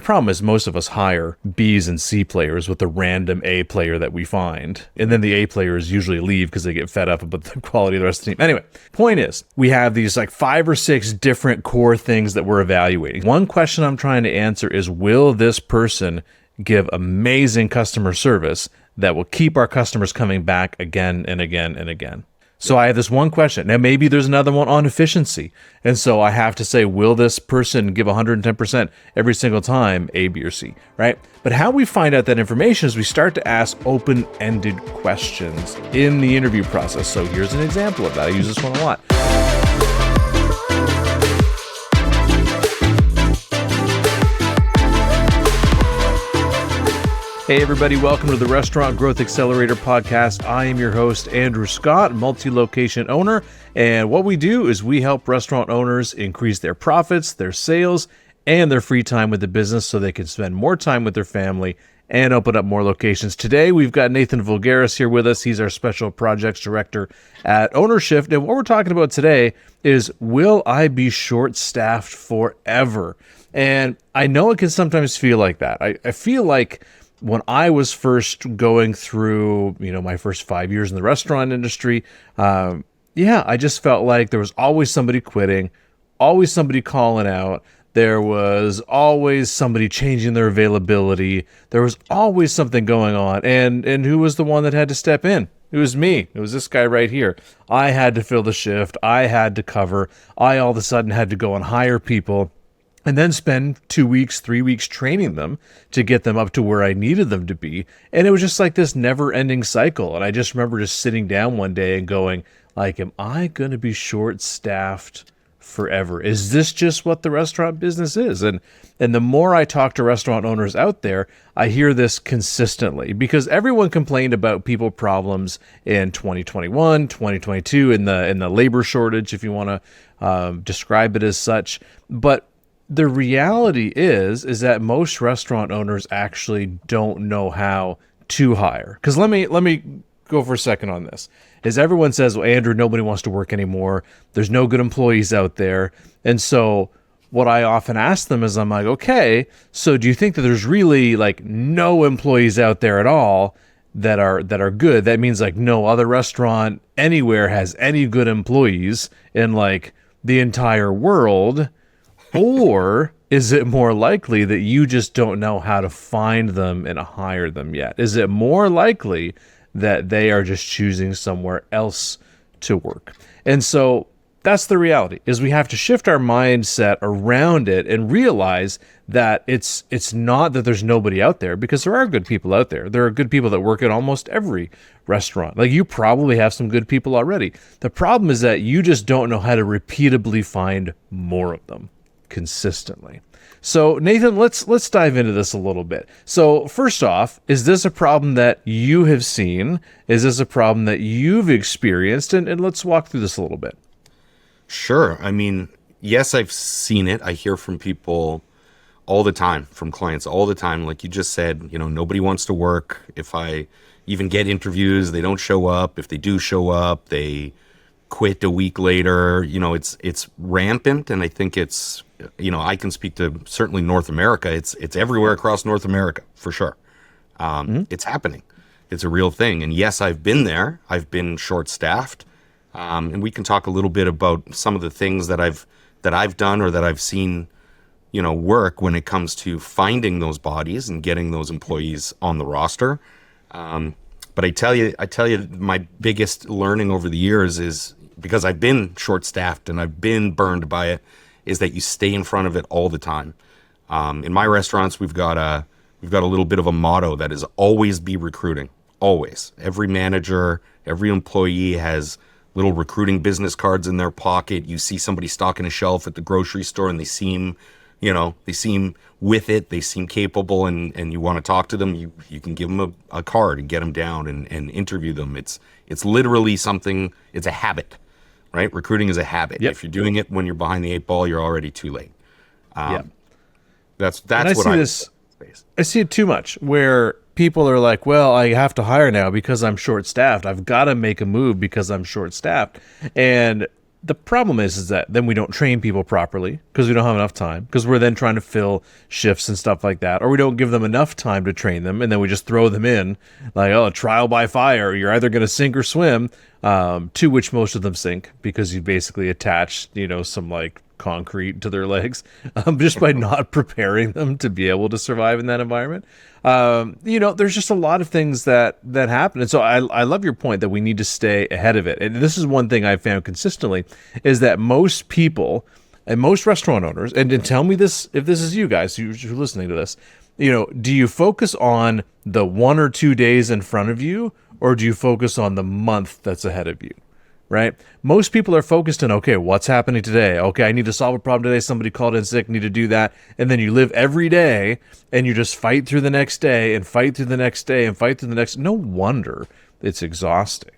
problem is most of us hire B's and C players with the random A player that we find. And then the A players usually leave because they get fed up about the quality of the rest of the team. Anyway, point is, we have these like 5 or 6 different core things that we're evaluating. One question I'm trying to answer is, will this person give amazing customer service that will keep our customers coming back again and again and again? So I have this one question. Now, maybe there's another one on efficiency. And so I have to say, will this person give 110% every single time, A, B, or C, right? But how we find out that information is we start to ask open-ended questions in the interview process. So here's an example of that. I use this one a lot. Hey everybody, welcome to the Restaurant Growth Accelerator Podcast. I am your host, Andrew Scott, multi-location owner, and what we do is we help restaurant owners increase their profits, their sales, and their free time with the business so they can spend more time with their family and open up more locations. Today, we've got Nathan Vulgaris here with us. He's our Special Projects Director at Ownershift, and what we're talking about today is, will I be short-staffed forever? And I know it can sometimes feel like that. I feel like when I was first going through, my first 5 years in the restaurant industry, I just felt like there was always somebody quitting, always somebody calling out. There was always somebody changing their availability. There was always something going on. And who was the one that had to step in? It was me. It was this guy right here. I had to fill the shift. I had to cover. I all of a sudden had to go and hire people and then spend 2 weeks, 3 weeks training them to get them up to where I needed them to be. And it was just like this never-ending cycle. And I just remember just sitting down one day and going, like, am I going to be short-staffed forever? Is this just what the restaurant business is? And the more I talk to restaurant owners out there, I hear this consistently, because everyone complained about people problems in 2021, 2022, in the labor shortage, if you want to describe it as such. But the reality is that most restaurant owners actually don't know how to hire. Because let me go for a second on this. Is everyone says, well, Andrew, nobody wants to work anymore. There's no good employees out there. And so what I often ask them is, I'm like, okay, so do you think that there's really like no employees out there at all that are good? That means like no other restaurant anywhere has any good employees in like the entire world. Or is it more likely that you just don't know how to find them and hire them yet? Is it more likely that they are just choosing somewhere else to work? And so that's the reality, is we have to shift our mindset around it and realize that it's not that there's nobody out there, because there are good people out there. There are good people that work at almost every restaurant. Like, you probably have some good people already. The problem is that you just don't know how to repeatably find more of them consistently. So Nathan, let's dive into this a little bit. So first off, is this a problem that you have seen? Is this a problem that you've experienced? And let's walk through this a little bit. Sure. I mean, yes, I've seen it. I hear from people all the time, from clients all the time. Like you just said, nobody wants to work. If I even get interviews, they don't show up. If they do show up, they quit a week later. It's rampant. And I think it's, I can speak to certainly North America. It's everywhere across North America for sure. It's happening. It's a real thing. And yes, I've been there. I've been short-staffed. And we can talk a little bit about some of the things that I've done or that I've seen, work when it comes to finding those bodies and getting those employees on the roster. But I tell you, my biggest learning over the years is, because I've been short-staffed and I've been burned by it, is that you stay in front of it all the time. In my restaurants, we've got a little bit of a motto that is always be recruiting. Always. Every manager, every employee has little recruiting business cards in their pocket. You see somebody stocking a shelf at the grocery store and they seem with it, they seem capable, and you want to talk to them, you can give them a card and get them down and interview them. It's literally something, it's a habit, right? Recruiting is a habit. Yep. If you're doing it when you're behind the 8 ball, you're already too late. That's what I see it too much, where people are like, well, I have to hire now because I'm short-staffed. I've got to make a move because I'm short-staffed. And the problem is that then we don't train people properly because we don't have enough time, because we're then trying to fill shifts and stuff like that, or we don't give them enough time to train them, and then we just throw them in like, oh, trial by fire. You're either going to sink or swim, to which most of them sink because you basically attach, some like concrete to their legs, just by not preparing them to be able to survive in that environment. There's just a lot of things that happen. And so I love your point that we need to stay ahead of it. And this is one thing I've found consistently, is that most people and most restaurant owners, and tell me this, if this is you guys who're listening to this, do you focus on the 1 or 2 days in front of you, or do you focus on the month that's ahead of you? Right? Most people are focused on, okay, what's happening today? Okay, I need to solve a problem today. Somebody called in sick, need to do that. And then you live every day and you just fight through the next day and fight through the next day and fight through the next. No wonder it's exhausting,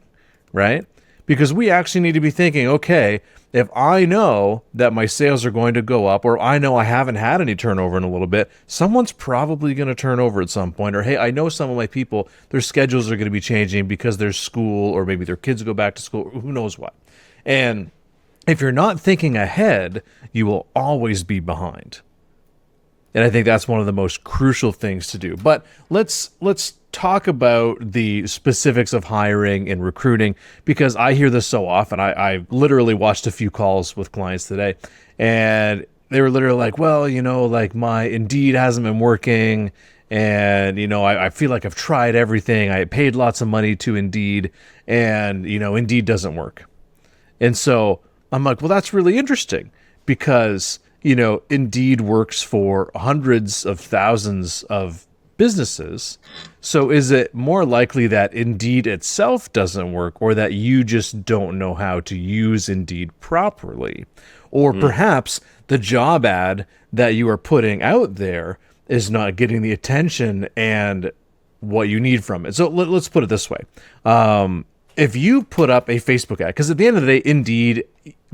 right? Because we actually need to be thinking, okay, if I know that my sales are going to go up, or I know I haven't had any turnover in a little bit, someone's probably going to turn over at some point. Or, hey, I know some of my people, their schedules are going to be changing because there's school, or maybe their kids go back to school, or who knows what. And if you're not thinking ahead, you will always be behind. And I think that's one of the most crucial things to do. But let's talk about the specifics of hiring and recruiting, because I hear this so often. I literally watched a few calls with clients today, and they were literally like, well, like my Indeed hasn't been working, and, I feel like I've tried everything. I paid lots of money to Indeed, and, Indeed doesn't work. And so I'm like, well, that's really interesting, because Indeed works for hundreds of thousands of businesses. So is it more likely that Indeed itself doesn't work, or that you just don't know how to use Indeed properly? Or perhaps the job ad that you are putting out there is not getting the attention and what you need from it. So let's put it this way. If you put up a Facebook ad, because at the end of the day, Indeed,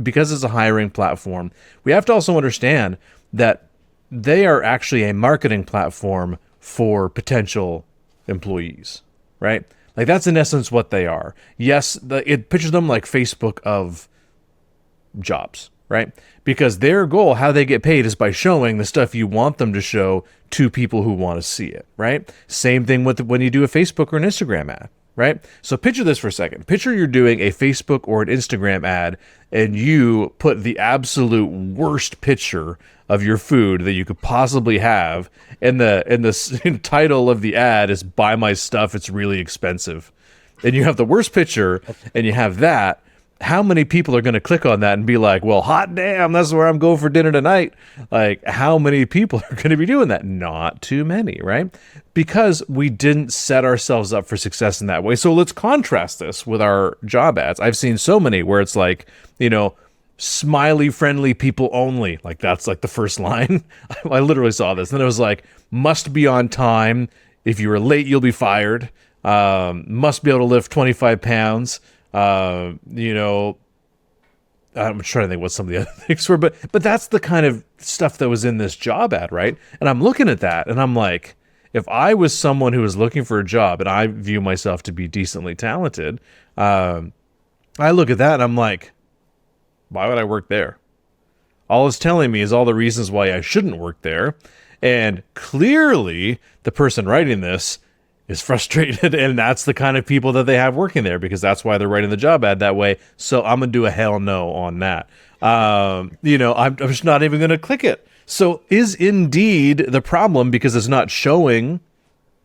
because it's a hiring platform, we have to also understand that they are actually a marketing platform for potential employees, right? Like, that's in essence what they are. Yes, it pictures them like Facebook of jobs, right? Because their goal, how they get paid, is by showing the stuff you want them to show to people who want to see it, right? Same thing with when you do a Facebook or an Instagram ad, right? So picture this for a second. Picture you're doing a Facebook or an Instagram ad, and you put the absolute worst picture of your food that you could possibly have, and the title of the ad is "Buy my stuff, it's really expensive." And you have the worst picture, and you have that. How many people are going to click on that and be like, well, hot damn, that's where I'm going for dinner tonight? Like, how many people are going to be doing that? Not too many, right? Because we didn't set ourselves up for success in that way. So let's contrast this with our job ads. I've seen so many where it's like, smiley, friendly people only. Like, that's like the first line. I literally saw this. Then it was like, must be on time. If you were late, you'll be fired. Must be able to lift 25 pounds. I'm trying to think what some of the other things were, but that's the kind of stuff that was in this job ad, right? And I'm looking at that and I'm like, if I was someone who was looking for a job and I view myself to be decently talented, I look at that and I'm like, why would I work there? All it's telling me is all the reasons why I shouldn't work there. And clearly the person writing this is frustrated, and that's the kind of people that they have working there, because that's why they're writing the job ad that way. So I'm gonna do a hell no on that. I'm just not even gonna click it. So is Indeed the problem because it's not showing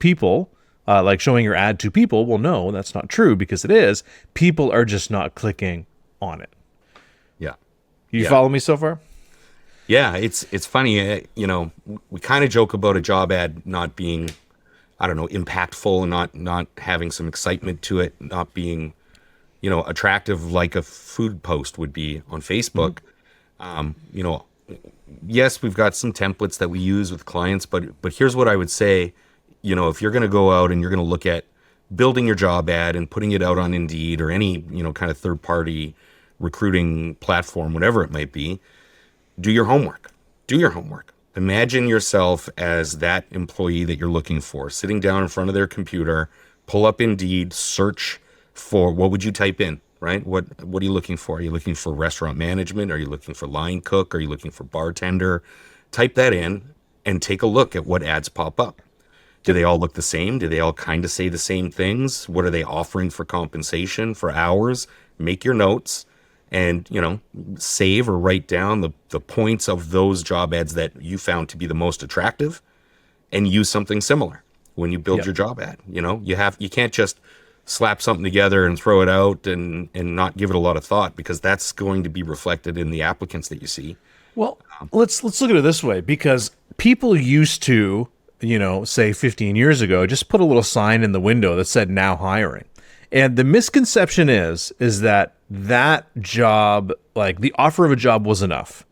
people, like showing your ad to people? Well, no, that's not true, because it is. People are just not clicking on it. Yeah. You follow me so far? Yeah, it's funny. We kind of joke about a job ad not being, I don't know, impactful, and not having some excitement to it, not being, attractive like a food post would be on Facebook. Yes, we've got some templates that we use with clients, but here's what I would say. If you're going to go out and you're going to look at building your job ad and putting it out on Indeed or any, kind of third party recruiting platform, whatever it might be, do your homework. Imagine yourself as that employee that you're looking for, sitting down in front of their computer, pull up Indeed, search for, what would you type in? right? What are you looking for? Are you looking for restaurant management? Are you looking for line cook? Are you looking for bartender? Type that in and take a look at what ads pop up. Do they all look the same? Do they all kind of say the same things? What are they offering for compensation for hours? Make your notes and, save or write down the points of those job ads that you found to be the most attractive, and use something similar when you build your job ad. You can't just slap something together and throw it out and not give it a lot of thought, because that's going to be reflected in the applicants that you see. Well, let's look at it this way, because people used to, say 15 years ago, just put a little sign in the window that said now hiring. And the misconception is that job, like the offer of a job was enough,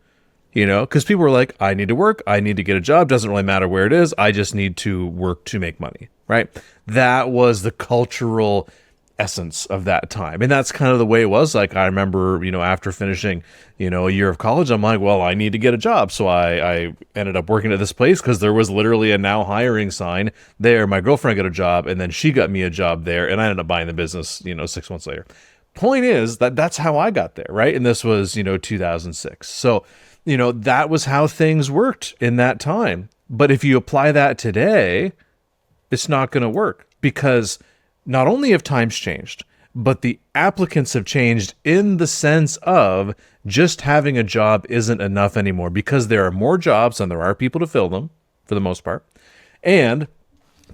because people were like, I need to work, I need to get a job, doesn't really matter where it is, I just need to work to make money, right? That was the cultural essence of that time. And that's kind of the way it was. Like, I remember, after finishing, a year of college, I'm like, well, I need to get a job. So I ended up working at this place because there was literally a now hiring sign there. My girlfriend got a job, and then she got me a job there, and I ended up buying the business, 6 months later. Point is that's how I got there, right? And this was, 2006. So, that was how things worked in that time. But if you apply that today, it's not going to work, because not only have times changed, but the applicants have changed in the sense of just having a job isn't enough anymore, because there are more jobs than there are people to fill them, for the most part. And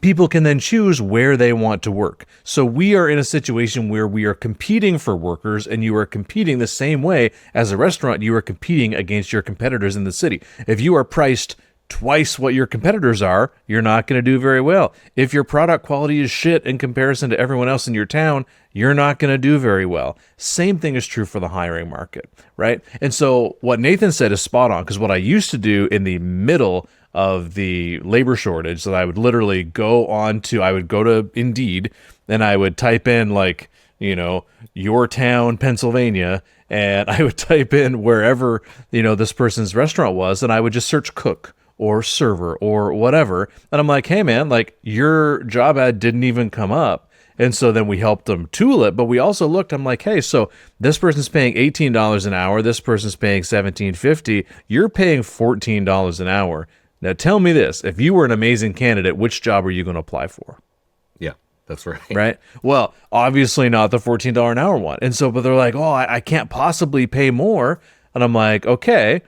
people can then choose where they want to work. So we are in a situation where we are competing for workers, and you are competing the same way as a restaurant. You are competing against your competitors in the city. If you are priced twice what your competitors are, you're not going to do very well. If your product quality is shit in comparison to everyone else in your town, you're not going to do very well. Same thing is true for the hiring market, right? And so what Nathan said is spot on, because what I used to do in the middle of the labor shortage, that I would literally I would go to Indeed, and I would type in like, your town, Pennsylvania, and I would type in wherever, this person's restaurant was, and I would just search cook or server or whatever. And I'm like, hey man, like your job ad didn't even come up. And so then we helped them tool it, but we also looked, I'm like, hey, so this person's paying $18 an hour, this person's paying $17.50, you're paying $14 an hour. Now tell me this, if you were an amazing candidate, which job are you going to apply for? Yeah, that's right. Right? Well, obviously not the $14 an hour one. And so, but they're like, oh, I can't possibly pay more. And I'm like, okay,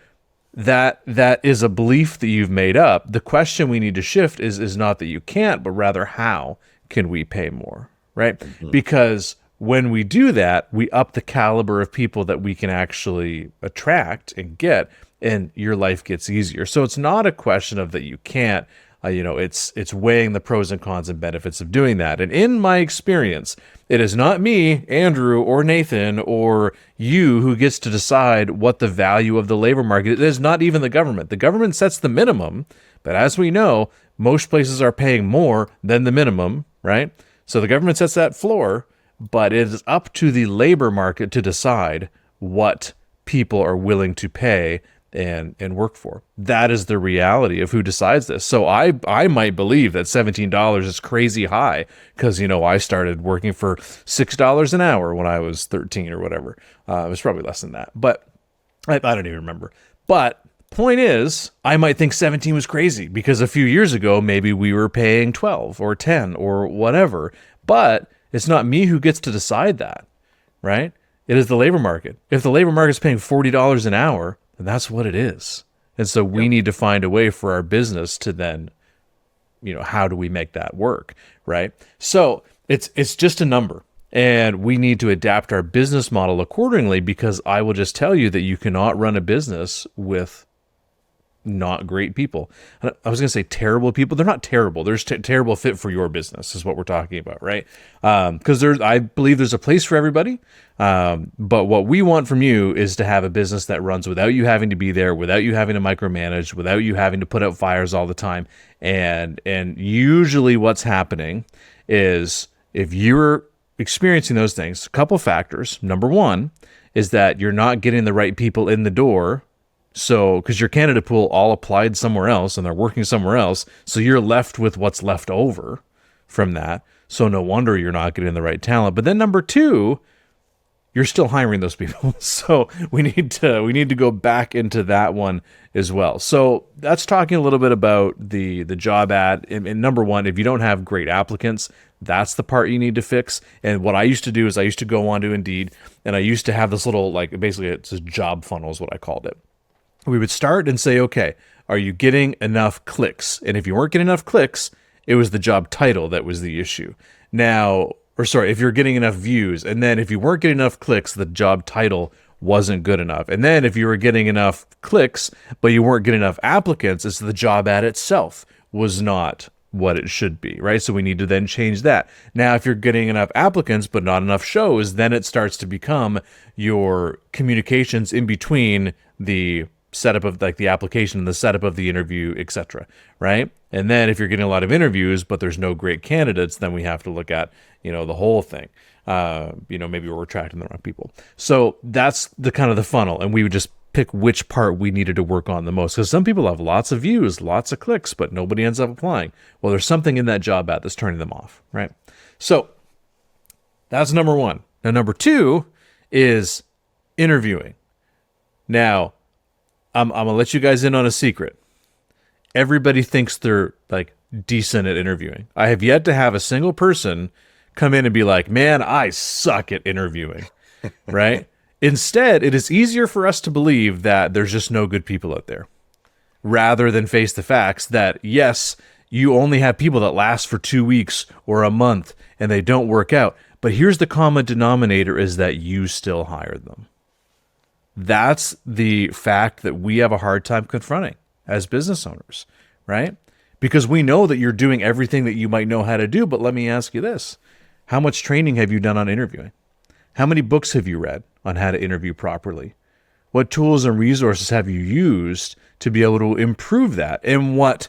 that is a belief that you've made up. The question we need to shift is not that you can't, but rather how can we pay more, right? Mm-hmm. Because when we do that, we up the caliber of people that we can actually attract and get, and your life gets easier. So it's not a question of that you can't, it's weighing the pros and cons and benefits of doing that. And in my experience, it is not me, Andrew, or Nathan, or you who gets to decide what the value of the labor market is. It is not even the government. The government sets the minimum, but as we know, most places are paying more than the minimum, right? So the government sets that floor, but it is up to the labor market to decide what people are willing to pay and work for. That is the reality of who decides this. So I might believe that $17 is crazy high because, I started working for $6 an hour when I was 13 or whatever. It was probably less than that, but I don't even remember. But point is, I might think 17 was crazy because a few years ago, maybe we were paying 12 or 10 or whatever, but it's not me who gets to decide that, right? It is the labor market. If the labor market is paying $40 an hour, then that's what it is. And so we need to find a way for our business to then, how do we make that work, right? So it's just a number, and we need to adapt our business model accordingly, because I will just tell you that you cannot run a business with not great people. I was going to say terrible people. They're not terrible. There's terrible fit for your business is what we're talking about, right? Because I believe there's a place for everybody. But what we want from you is to have a business that runs without you having to be there, without you having to micromanage, without you having to put out fires all the time. And usually what's happening is, if you're experiencing those things, a couple factors. Number one is that you're not getting the right people in the door. So, because your candidate pool all applied somewhere else and they're working somewhere else, so you're left with what's left over from that. So no wonder you're not getting the right talent. But then number two you're still hiring those people. So we need to go back into that one as well. So that's talking a little bit about the job ad. And number one, if you don't have great applicants, that's the part you need to fix. And what I used to do is I used to go on to Indeed, and I used to have this little, like, basically it's a job funnel is what I called it. We would start and say, okay, are you getting enough clicks? And if you weren't getting enough clicks, it was the job title that was the issue. Now, if you're getting enough views, and then if you weren't getting enough clicks, the job title wasn't good enough. And then if you were getting enough clicks, but you weren't getting enough applicants, it's the job ad itself was not what it should be, right? So we need to then change that. Now, if you're getting enough applicants, but not enough shows, then it starts to become your communications in between the setup of like the application and the setup of the interview, etc. Right? And then if you're getting a lot of interviews, but there's no great candidates, then we have to look at, the whole thing. Maybe we're attracting the wrong people. So that's the kind of the funnel. And we would just pick which part we needed to work on the most. Because some people have lots of views, lots of clicks, but nobody ends up applying. Well, there's something in that job ad that's turning them off, right? So that's number one. Now, number two is interviewing. Now, I'm going to let you guys in on a secret. Everybody thinks they're like decent at interviewing. I have yet to have a single person come in and be like, man, I suck at interviewing, right? Instead, it is easier for us to believe that there's just no good people out there rather than face the facts that, yes, you only have people that last for 2 weeks or a month and they don't work out. But here's the common denominator is that you still hired them. That's the fact that we have a hard time confronting as business owners, right? Because we know that you're doing everything that you might know how to do, but let me ask you this. How much training have you done on interviewing? How many books have you read on how to interview properly? What tools and resources have you used to be able to improve that? And what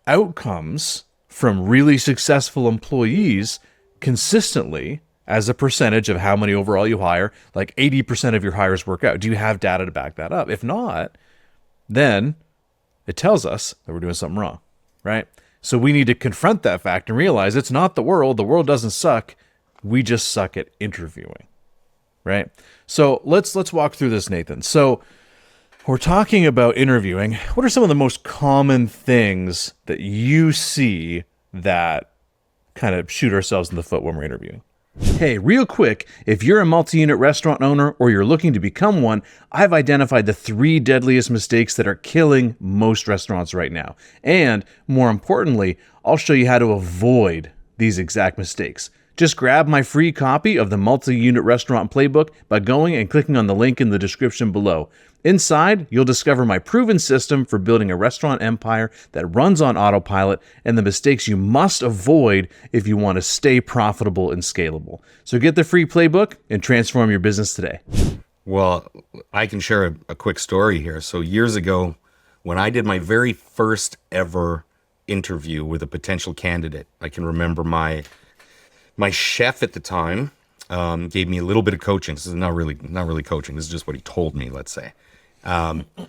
outcomes from really successful employees consistently as a percentage of how many overall you hire, like 80% of your hires work out? Do you have data to back that up? If not, then it tells us that we're doing something wrong, right? So we need to confront that fact and realize it's not the world. The world doesn't suck. We just suck at interviewing, right? So let's walk through this, Nathan. So we're talking about interviewing. What are some of the most common things that you see that kind of shoot ourselves in the foot when we're interviewing? Hey, real quick, if you're a multi-unit restaurant owner or you're looking to become one, I've identified the 3 deadliest mistakes that are killing most restaurants right now. And more importantly, I'll show you how to avoid these exact mistakes. Just grab my free copy of the Multi-Unit Restaurant Playbook by going and clicking on the link in the description below. Inside, you'll discover my proven system for building a restaurant empire that runs on autopilot and the mistakes you must avoid if you want to stay profitable and scalable. So get the free playbook and transform your business today. Well, I can share a quick story here. So years ago, when I did my very first ever interview with a potential candidate, I can remember my chef at the time gave me a little bit of coaching. This is not really coaching. This is just what he told me, let's say.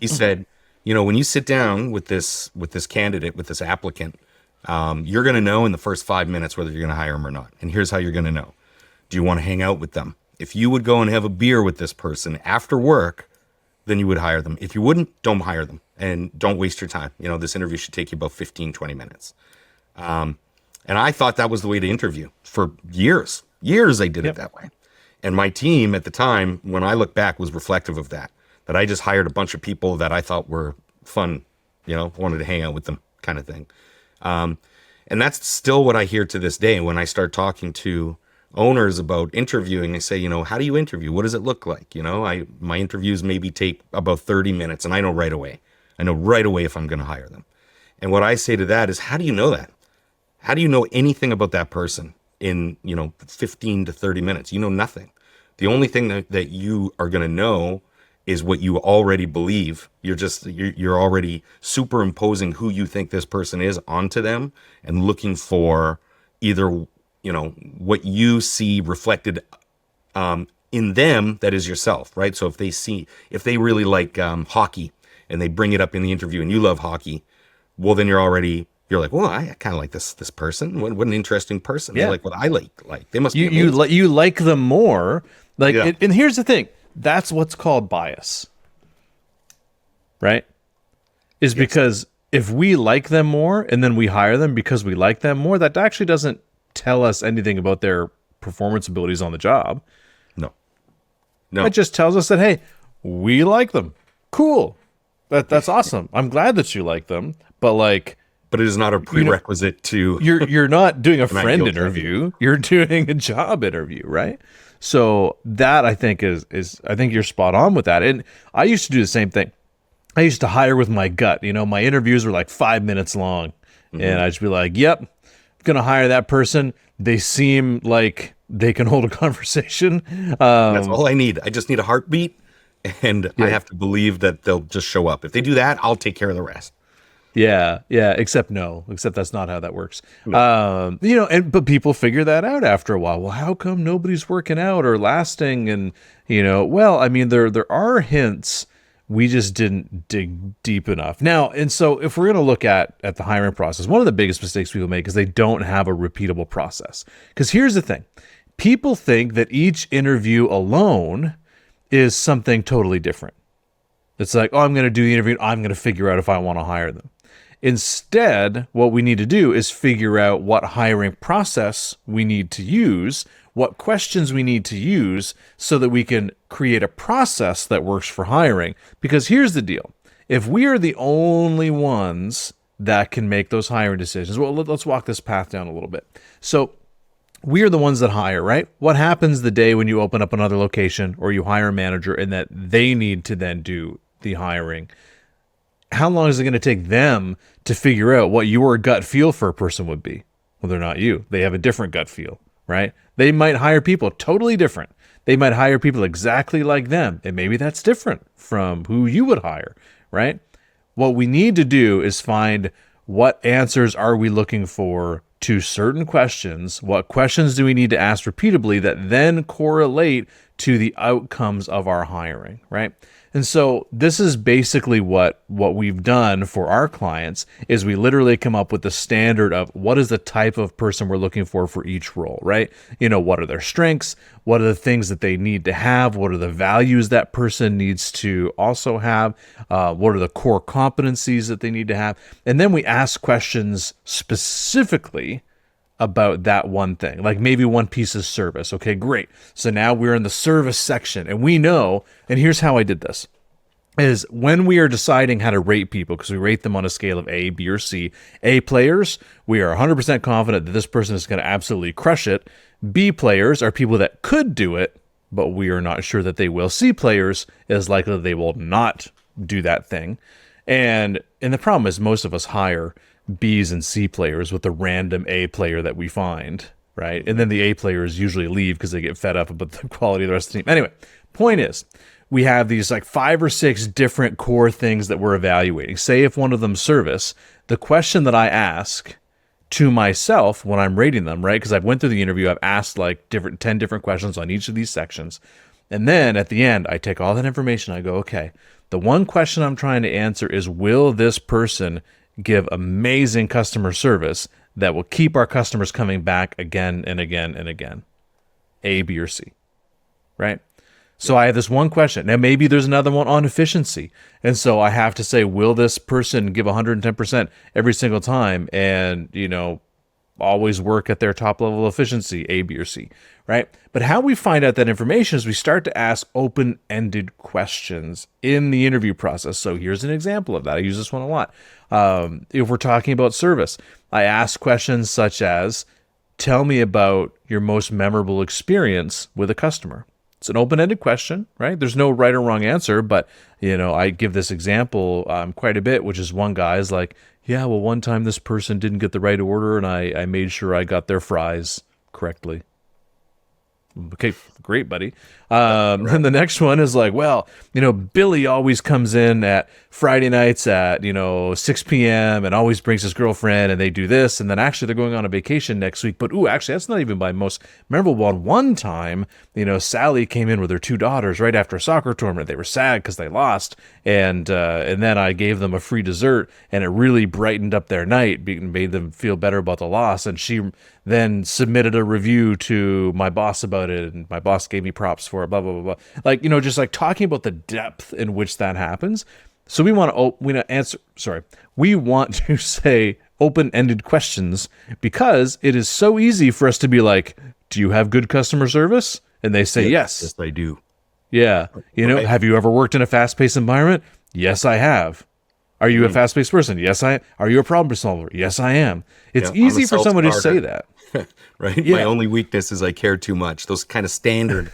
He said, when you sit down with this candidate, with this applicant, you're going to know in the first 5 minutes whether you're going to hire him or not. And here's how you're going to know. Do you want to hang out with them? If you would go and have a beer with this person after work, then you would hire them. If you wouldn't, don't hire them and don't waste your time. This interview should take you about 15, 20 minutes. And I thought that was the way to interview for years. Years I did it that way. And my team at the time, when I look back, was reflective of that I just hired a bunch of people that I thought were fun, wanted to hang out with them kind of thing. And that's still what I hear to this day. When I start talking to owners about interviewing, they say, how do you interview? What does it look like? My interviews maybe take about 30 minutes and I know right away if I'm going to hire them. And what I say to that is, how do you know that? How do you know anything about that person in, 15 to 30 minutes? You know nothing. The only thing that you are going to know is what you already believe. You're already superimposing who you think this person is onto them and looking for either, what you see reflected in them that is yourself, right? So if they really like hockey and they bring it up in the interview and you love hockey, well, then you're like, well, I kind of like this person. What an interesting person. Yeah. They're like what I like. They must be you like them more Like, Yeah. and here's the thing. That's what's called bias, right? Is because if we like them more and then we hire them because we like them more, that actually doesn't tell us anything about their performance abilities on the job. No. It just tells us that, hey, we like them. Cool. That's awesome. I'm glad that you like them. But like, But it is not a prerequisite to. you're not doing a An friend ideal interview. You're doing a job interview, right? So that I think is I think you're spot on with that. And I used to do the same thing. I used to hire with my gut. My interviews were like 5 minutes long, and I'd just be like, "Yep, I'm gonna hire that person. They seem like they can hold a conversation." That's all I need. I just need a heartbeat, and I have to believe that they'll just show up. If they do that, I'll take care of the rest. Yeah. Except that's not how that works. But people figure that out after a while. Well, how come nobody's working out or lasting? And well, I mean, there are hints. We just didn't dig deep enough. Now, and so if we're going to look at the hiring process, one of the biggest mistakes people make is they don't have a repeatable process. Because here's the thing. People think that each interview alone is something totally different. It's like, oh, I'm going to do the interview. I'm going to figure out if I want to hire them. Instead, what we need to do is figure out what hiring process we need to use, what questions we need to use so that we can create a process that works for hiring. Because here's the deal. If we are the only ones that can make those hiring decisions, well, let's walk this path down a little bit. So we are the ones that hire, right? What happens the day when you open up another location or you hire a manager and that they need to then do the hiring? How long is it going to take them to figure out what your gut feel for a person would be? Well, they're not you. They have a different gut feel, right? They might hire people totally different. They might hire people exactly like them, and maybe that's different from who you would hire, right? What we need to do is find what answers are we looking for to certain questions. What questions do we need to ask repeatedly that then correlate to the outcomes of our hiring, right? And so this is basically what we've done for our clients is we literally come up with the standard of what is the type of person we're looking for each role, right? What are their strengths? What are the things that they need to have? What are the values that person needs to also have? What are the core competencies that they need to have? And then we ask questions specifically about that one thing, like maybe one piece of service. Okay, great. So now we're in the service section and we know, and here's how I did this, is when we are deciding how to rate people, because we rate them on a scale of A, B, or C, A players, we are 100% confident that this person is going to absolutely crush it. B players are people that could do it, but we are not sure that they will. C players is likely that they will not do that thing. And the problem is most of us hire B's and C players with a random A player that we find, right? And then the A players usually leave because they get fed up about the quality of the rest of the team. Anyway, point is, we have these like 5 or 6 different core things that we're evaluating. Say if one of them service, the question that I ask to myself when I'm rating them, right? Because I've went through the interview, I've asked like 10 different questions on each of these sections. And then at the end, I take all that information. I go, okay, the one question I'm trying to answer is, will this person give amazing customer service that will keep our customers coming back again and again and again? A, B, or C, right? So I have this one question. Now maybe there's another one on efficiency. And so I have to say, will this person give 110% every single time and, always work at their top level of efficiency, A, B, or C, right? But how we find out that information is we start to ask open-ended questions in the interview process. So here's an example of that. I use this one a lot. If we're talking about service, I ask questions such as, tell me about your most memorable experience with a customer. It's an open-ended question, right? There's no right or wrong answer, but, I give this example quite a bit, which is one guy is like, yeah, well, one time this person didn't get the right order and I made sure I got their fries correctly. Okay, great, buddy. And the next one is like, well, Billy always comes in at Friday nights at, 6 p.m. and always brings his girlfriend and they do this. And then actually they're going on a vacation next week. But, actually, that's not even my most memorable one. One time, Sally came in with her 2 daughters right after a soccer tournament. They were sad because they lost. And then I gave them a free dessert and it really brightened up their night, made them feel better about the loss. And she then submitted a review to my boss about about it, and my boss gave me props for it, blah, blah, blah, blah. Like, just like talking about the depth in which that happens. So we want to say open-ended questions, because it is so easy for us to be like, do you have good customer service? And they say, yes. Yes, I do. Yeah. Right. Have you ever worked in a fast-paced environment? Yes, I have. Are you a fast-paced person? Yes, I am. Are you a problem solver? Yes, I am. It's easy for someone to say that. Right? Yeah. My only weakness is I care too much. Those kind of standard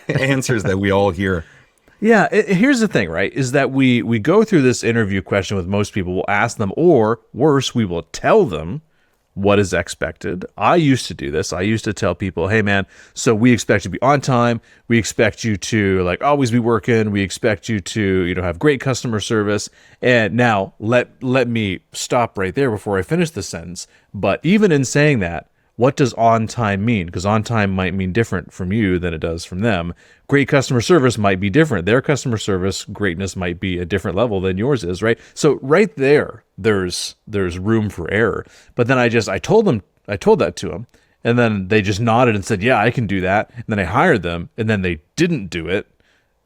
answers that we all hear. Yeah, here's the thing, right? Is that we go through this interview question with most people. We'll ask them, or worse, we will tell them what is expected. I used to do this. I used to tell people, hey man, so we expect you to be on time. We expect you to like always be working. We expect you to, have great customer service. And now let me stop right there before I finish the sentence. But even in saying that, what does on time mean? Because on time might mean different from you than it does from them. Great customer service might be different. Their customer service greatness might be a different level than yours is, right? So right there's room for error. But then I told that to them, and then they just nodded and said, yeah, I can do that. And then I hired them, and then they didn't do it.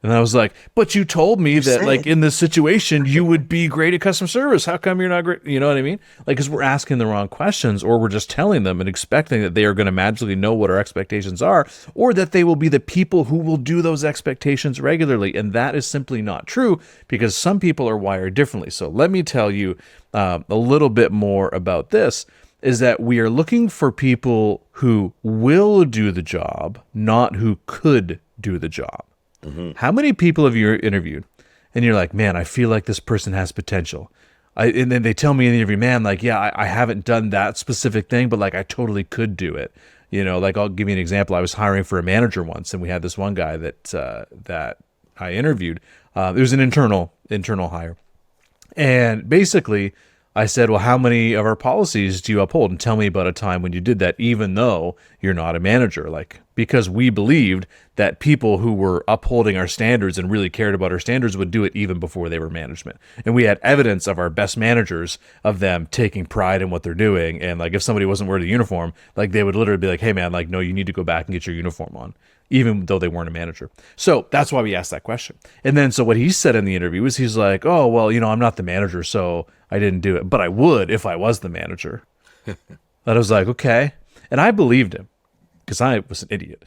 And I was like, but you told me that like in this situation, you would be great at customer service. How come you're not great? You know what I mean? Like, because we're asking the wrong questions, or we're just telling them and expecting that they are going to magically know what our expectations are, or that they will be the people who will do those expectations regularly. And that is simply not true, because some people are wired differently. So let me tell you a little bit more about this, is that we are looking for people who will do the job, not who could do the job. Mm-hmm. How many people have you interviewed and you're like, man, I feel like this person has potential. And then they tell me in the interview, man, like, yeah, I haven't done that specific thing, but like I totally could do it. Like I'll give you an example. I was hiring for a manager once, and we had this one guy that I interviewed. It was an internal hire. And basically I said, well, how many of our policies do you uphold? And tell me about a time when you did that, even though you're not a manager. Like, because we believed that people who were upholding our standards and really cared about our standards would do it even before they were management. And we had evidence of our best managers, of them taking pride in what they're doing. And like, if somebody wasn't wearing a uniform, like they would literally be like, hey man, like, no, you need to go back and get your uniform on, even though they weren't a manager. So that's why we asked that question. And then, so what he said in the interview was, he's like, oh, well, I'm not the manager, so I didn't do it, but I would if I was the manager. And I was like, okay. And I believed him, because I was an idiot.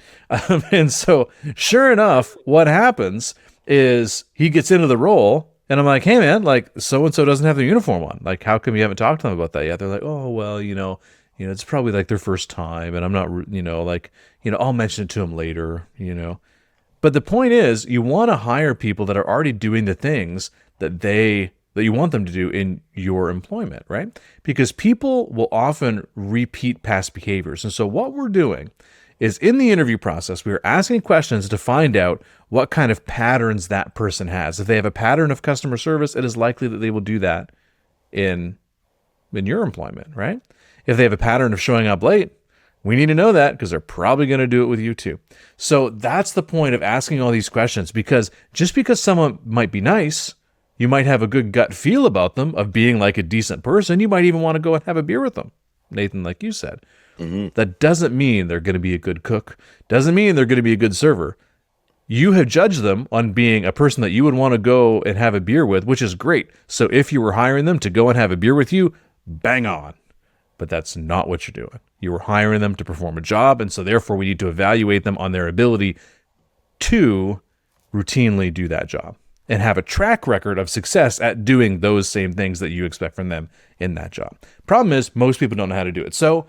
And so sure enough, what happens is he gets into the role, and I'm like, hey man, like so-and-so doesn't have their uniform on. Like, how come you haven't talked to them about that yet? They're like, oh, well, it's probably like their first time, and I'm not, I'll mention it to them later, But the point is, you want to hire people that are already doing the things that you want them to do in your employment, right? Because people will often repeat past behaviors. And so what we're doing is, in the interview process, we're asking questions to find out what kind of patterns that person has. If they have a pattern of customer service, it is likely that they will do that in your employment, right? If they have a pattern of showing up late, we need to know that, because they're probably going to do it with you too. So that's the point of asking all these questions, because just because someone might be nice, you might have a good gut feel about them of being like a decent person. You might even want to go and have a beer with them, Nathan, like you said. Mm-hmm. That doesn't mean they're going to be a good cook. Doesn't mean they're going to be a good server. You have judged them on being a person that you would want to go and have a beer with, which is great. So if you were hiring them to go and have a beer with you, bang on. But that's not what you're doing. You were hiring them to perform a job, and so therefore we need to evaluate them on their ability to routinely do that job and have a track record of success at doing those same things that you expect from them in that job. Problem is, most people don't know how to do it. So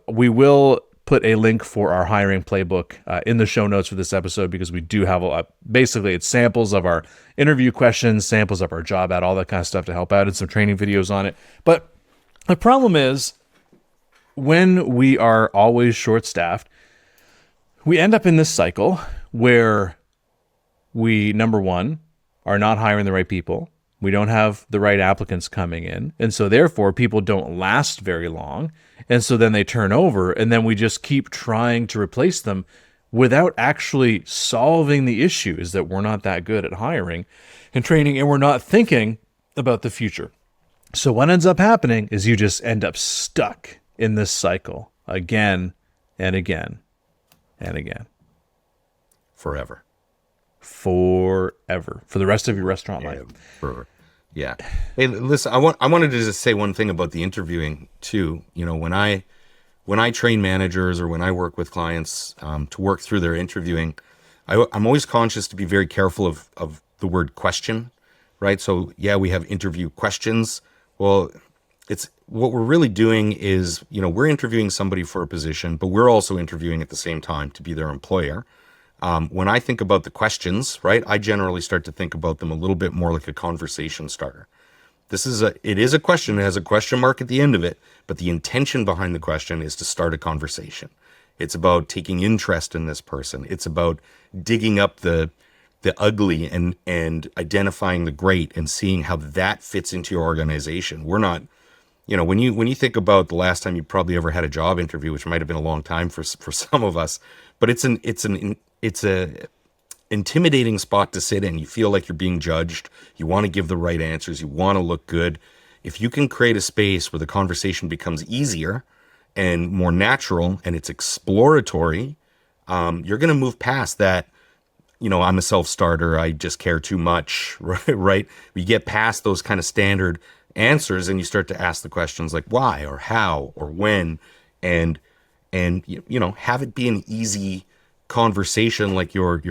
we will put a link for our hiring playbook in the show notes for this episode, because we do have basically it's samples of our interview questions, samples of our job ad, all that kind of stuff to help out, and some training videos on it. But the problem is, when we are always short-staffed, we end up in this cycle where we, number one, are not hiring the right people. We don't have the right applicants coming in. And so therefore, people don't last very long. And so then they turn over, and then we just keep trying to replace them without actually solving the issue, is that we're not that good at hiring and training, and we're not thinking about the future. So what ends up happening is you just end up stuck in this cycle again and again and again. Forever. For the rest of your restaurant life. Forever. Yeah. Hey, listen, I wanted to just say one thing about the interviewing too. You know, when I train managers or when I work with clients to work through their interviewing, I'm always conscious to be very careful of the word question, right? So yeah, we have interview questions. Well, it's what we're really doing is, you know, we're interviewing somebody for a position, but we're also interviewing at the same time to be their employer. When I think about the questions, right, I generally start to think about them a little bit more like a conversation starter. It is a question. It has a question mark at the end of it, but the intention behind the question is to start a conversation. It's about taking interest in this person. It's about digging up the ugly and identifying the great and seeing how that fits into your organization. We're not, you know, when you think about the last time you probably ever had a job interview, which might have been a long time for some of us, but it's a intimidating spot to sit in. You feel like you're being judged. You want to give the right answers. You want to look good. If you can create a space where the conversation becomes easier and more natural and it's exploratory, you're going to move past that, you know, I'm a self-starter, I just care too much, right? We get past those kind of standard answers and you start to ask the questions like why or how or when, and you know, have it be an easy conversation, like you're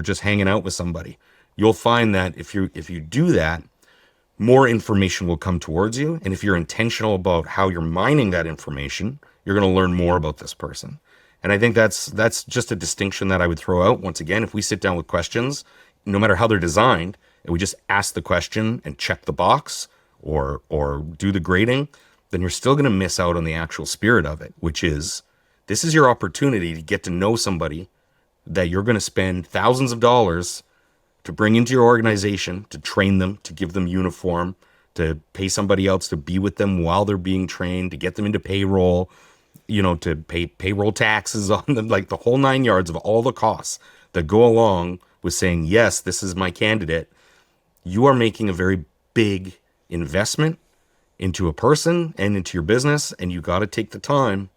just hanging out with somebody. You'll find that if you do that, more information will come towards you, and if you're intentional about how you're mining that information, you're going to learn more about this person. And I think that's just a distinction that I would throw out. Once again, if we sit down with questions, no matter how they're designed, and we just ask the question and check the box or do the grading, then you're still going to miss out on the actual spirit of it, which is this is your opportunity to get to know somebody that you're going to spend thousands of dollars to bring into your organization, to train them, to give them uniform, to pay somebody else to be with them while they're being trained, to get them into payroll, you know, to pay payroll taxes on them, like the whole 9 yards of all the costs that go along with saying, yes, this is my candidate. You are making a very big investment into a person and into your business, and you got to take the time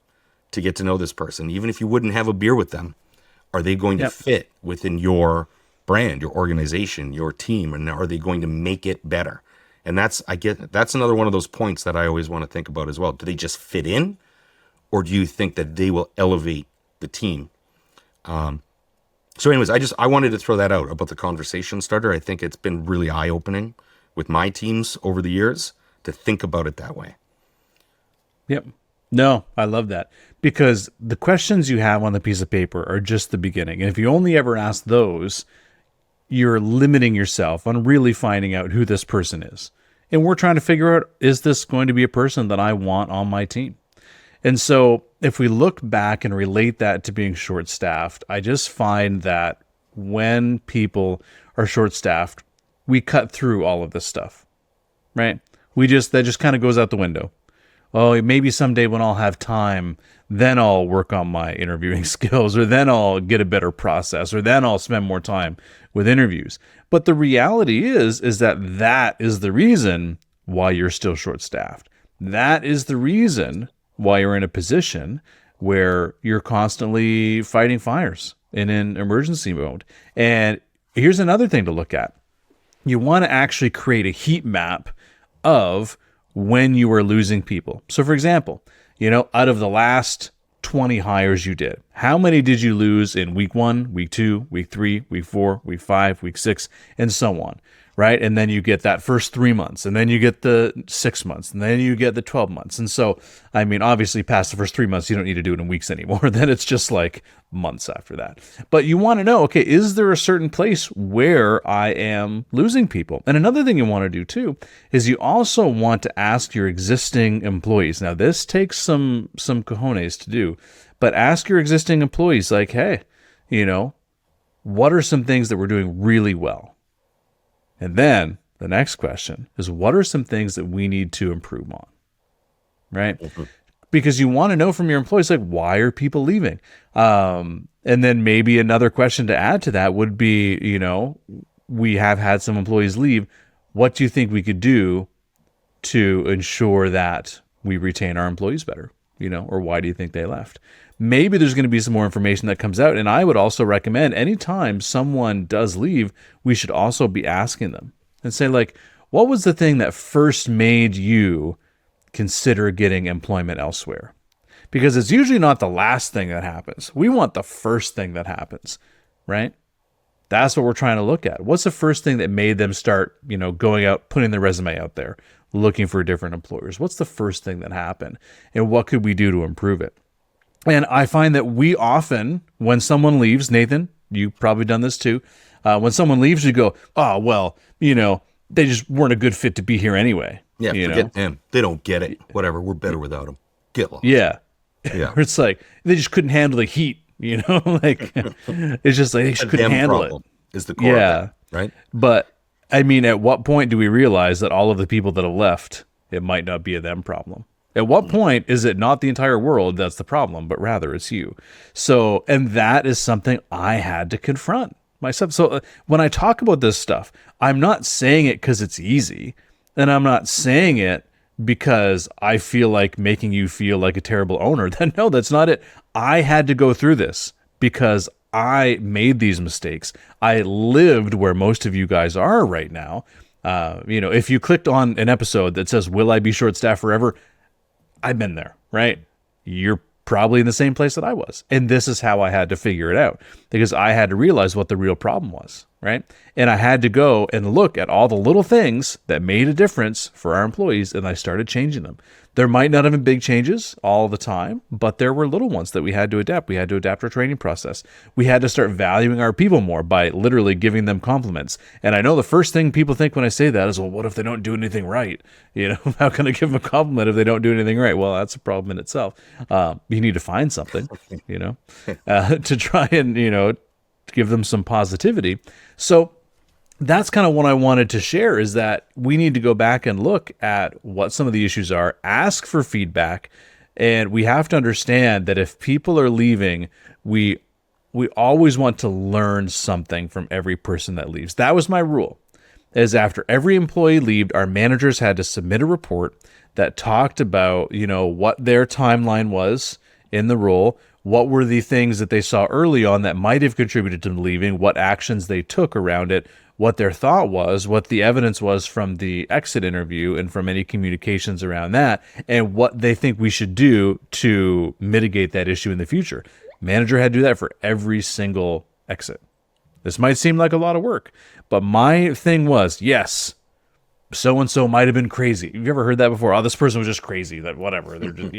to get to know this person. Even if you wouldn't have a beer with them, are they going to fit within your brand, your organization, your team, and are they going to make it better? And that's another one of those points that I always want to think about as well. Do they just fit in, or do you think that they will elevate the team? So anyways, I wanted to throw that out about the conversation starter. I think it's been really eye-opening with my teams over the years to think about it that way. Yep. No, I love that, because the questions you have on the piece of paper are just the beginning. And if you only ever ask those, you're limiting yourself on really finding out who this person is. And we're trying to figure out, is this going to be a person that I want on my team? And so if we look back and relate that to being short-staffed, I just find that when people are short-staffed, we cut through all of this stuff, right? That just kind of goes out the window. Oh, maybe someday when I'll have time, then I'll work on my interviewing skills, or then I'll get a better process, or then I'll spend more time with interviews. But the reality is that is the reason why you're still short-staffed. That is the reason why you're in a position where you're constantly fighting fires and in emergency mode. And here's another thing to look at. You want to actually create a heat map of when you are losing people. So for example, you know, out of the last 20 hires you did, how many did you lose in week 1, week 2, week 3, week 4, week 5, week 6, and so on, right? And then you get that first 3 months, and then you get the 6 months, and then you get the 12 months. And so, I mean, obviously past the first 3 months, you don't need to do it in weeks anymore. Then it's just like months after that. But you want to know, okay, is there a certain place where I am losing people? And another thing you want to do too is you also want to ask your existing employees. Now, this takes some cojones to do, but ask your existing employees like, hey, you know, what are some things that we're doing really well? And then the next question is, what are some things that we need to improve on, right? Mm-hmm. Because you want to know from your employees, like, why are people leaving? And then maybe another question to add to that would be, you know, we have had some employees leave. What do you think we could do to ensure that we retain our employees better? or why do you think they left? Maybe there's going to be some more information that comes out. And I would also recommend anytime someone does leave, we should also be asking them and say, like, what was the thing that first made you consider getting employment elsewhere? Because it's usually not the last thing that happens. We want the first thing that happens, right? That's what we're trying to look at. What's the first thing that made them start, going out, putting their resume out there, looking for different employers? What's the first thing that happened? And what could we do to improve it? And I find that we often, when someone leaves, Nathan, you've probably done this too. When someone leaves, you go, oh, well, they just weren't a good fit to be here anyway. Yeah, forget them. They don't get it. Whatever. We're better without them. Get lost. Yeah. It's like they just couldn't handle the heat, like it's just like they just couldn't handle it. Is the core of it, right? But I mean, at what point do we realize that all of the people that have left, it might not be a them problem? At what point is it not the entire world that's the problem, but rather it's you? So, and that is something I had to confront myself. So when I talk about this stuff, I'm not saying it because it's easy, and I'm not saying it because I feel like making you feel like a terrible owner. Then no, that's not it. I had to go through this because I made these mistakes. I lived where most of you guys are right now. If you clicked on an episode that says, will I be short-staffed forever? I've been there, right? You're probably in the same place that I was. And this is how I had to figure it out, because I had to realize what the real problem was, right? And I had to go and look at all the little things that made a difference for our employees, and I started changing them. There might not have been big changes all the time, but there were little ones that we had to adapt. We had to adapt our training process. We had to start valuing our people more by literally giving them compliments. And I know the first thing people think when I say that is, well, what if they don't do anything right? How can I give them a compliment if they don't do anything right? Well, that's a problem in itself. You need to find something, to try and, give them some positivity. So that's kind of what I wanted to share, is that we need to go back and look at what some of the issues are, ask for feedback, and we have to understand that if people are leaving, we always want to learn something from every person that leaves. That was my rule, is after every employee left, our managers had to submit a report that talked about, what their timeline was in the role, what were the things that they saw early on that might have contributed to them leaving, what actions they took around it, what their thought was, what the evidence was from the exit interview and from any communications around that, and what they think we should do to mitigate that issue in the future. Manager had to do that for every single exit. This might seem like a lot of work, but my thing was, yes, so-and-so might have been crazy. Have you ever heard that before? Oh, this person was just crazy, that whatever. They're just,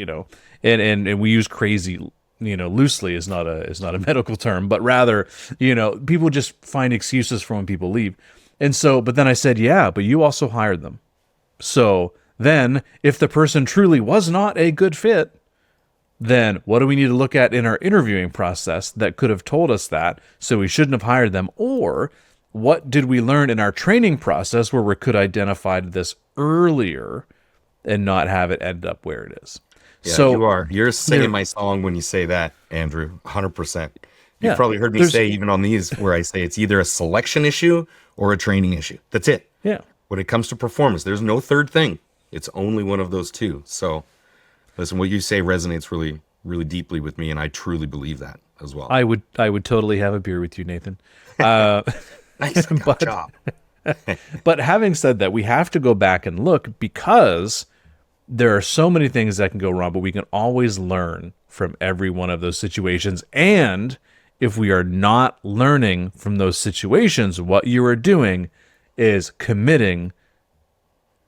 and we use crazy, loosely is not a medical term, but rather, people just find excuses for when people leave. And so, but then I said, yeah, but you also hired them. So then if the person truly was not a good fit, then what do we need to look at in our interviewing process that could have told us that, so we shouldn't have hired them? Or what did we learn in our training process where we could identify this earlier and not have it end up where it is? Yeah, so you're singing my song when you say that, Andrew, 100%. You've probably heard me say, even on these, where I say it's either a selection issue or a training issue. That's it. Yeah. When it comes to performance, there's no third thing. It's only one of those two. So listen, what you say resonates really, really deeply with me, and I truly believe that as well. I would totally have a beer with you, Nathan. Nice job. But having said that, we have to go back and look, because there are so many things that can go wrong, but we can always learn from every one of those situations. And if we are not learning from those situations, what you are doing is committing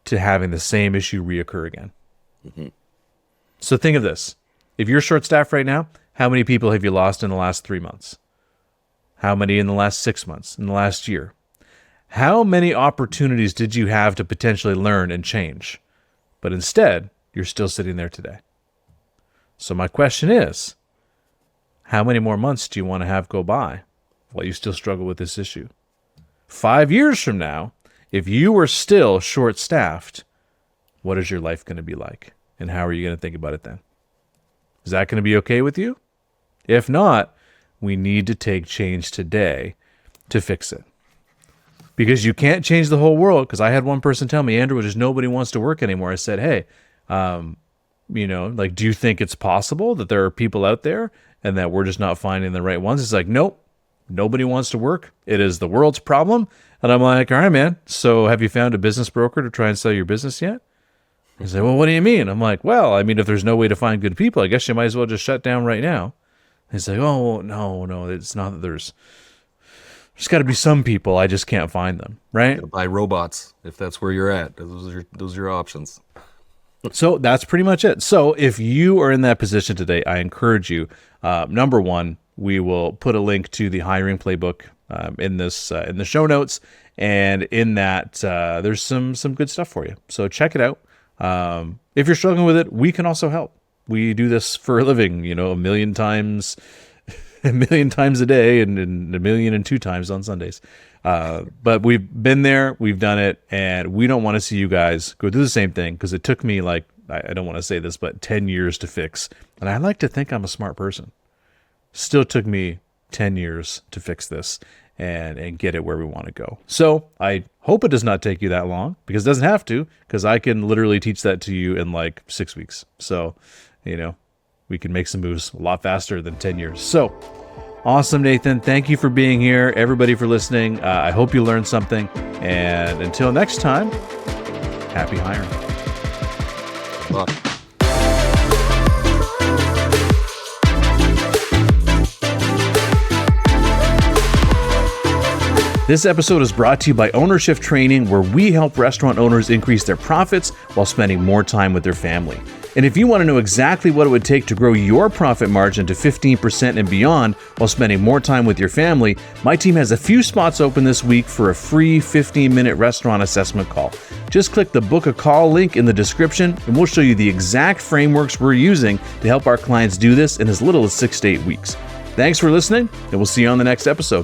to having the same issue reoccur again. Mm-hmm. So think of this. If you're short-staffed right now, how many people have you lost in the last 3 months? How many in the last 6 months, in the last year? How many opportunities did you have to potentially learn and change? But instead, you're still sitting there today. So my question is, how many more months do you want to have go by while you still struggle with this issue? 5 years from now, if you were still short-staffed, what is your life going to be like? And how are you going to think about it then? Is that going to be okay with you? If not, we need to take change today to fix it. Because you can't change the whole world. Because I had one person tell me, Andrew, just nobody wants to work anymore. I said, hey, Like, do you think it's possible that there are people out there and that we're just not finding the right ones? It's like, nope, nobody wants to work. It is the world's problem. And I'm like, all right, man. So have you found a business broker to try and sell your business yet? He's like, well, what do you mean? I'm like, well, if there's no way to find good people, I guess you might as well just shut down right now. He's like, oh, no, it's not that there's got to be some people. I just can't find them, right? Buy robots if that's where you're at. Those are your options. So that's pretty much it. So if you are in that position today, I encourage you. Number one, we will put a link to the hiring playbook in the show notes, and in that there's some good stuff for you. So check it out. If you're struggling with it, we can also help. We do this for a living, a million times a day and a million and 2 times on Sundays. But we've been there, we've done it, and we don't want to see you guys go through the same thing, because it took me I don't want to say this, but 10 years to fix. And I like to think I'm a smart person. Still took me 10 years to fix this and get it where we want to go. So I hope it does not take you that long, because it doesn't have to, because I can literally teach that to you in 6 weeks. So, we can make some moves a lot faster than 10 years. So awesome, Nathan. Thank you for being here. Everybody for listening. I hope you learned something. And until next time, happy hiring. Well. This episode is brought to you by Ownership Training, where we help restaurant owners increase their profits while spending more time with their family. And if you want to know exactly what it would take to grow your profit margin to 15% and beyond while spending more time with your family, my team has a few spots open this week for a free 15-minute restaurant assessment call. Just click the book a call link in the description, and we'll show you the exact frameworks we're using to help our clients do this in as little as 6 to 8 weeks. Thanks for listening, and we'll see you on the next episode.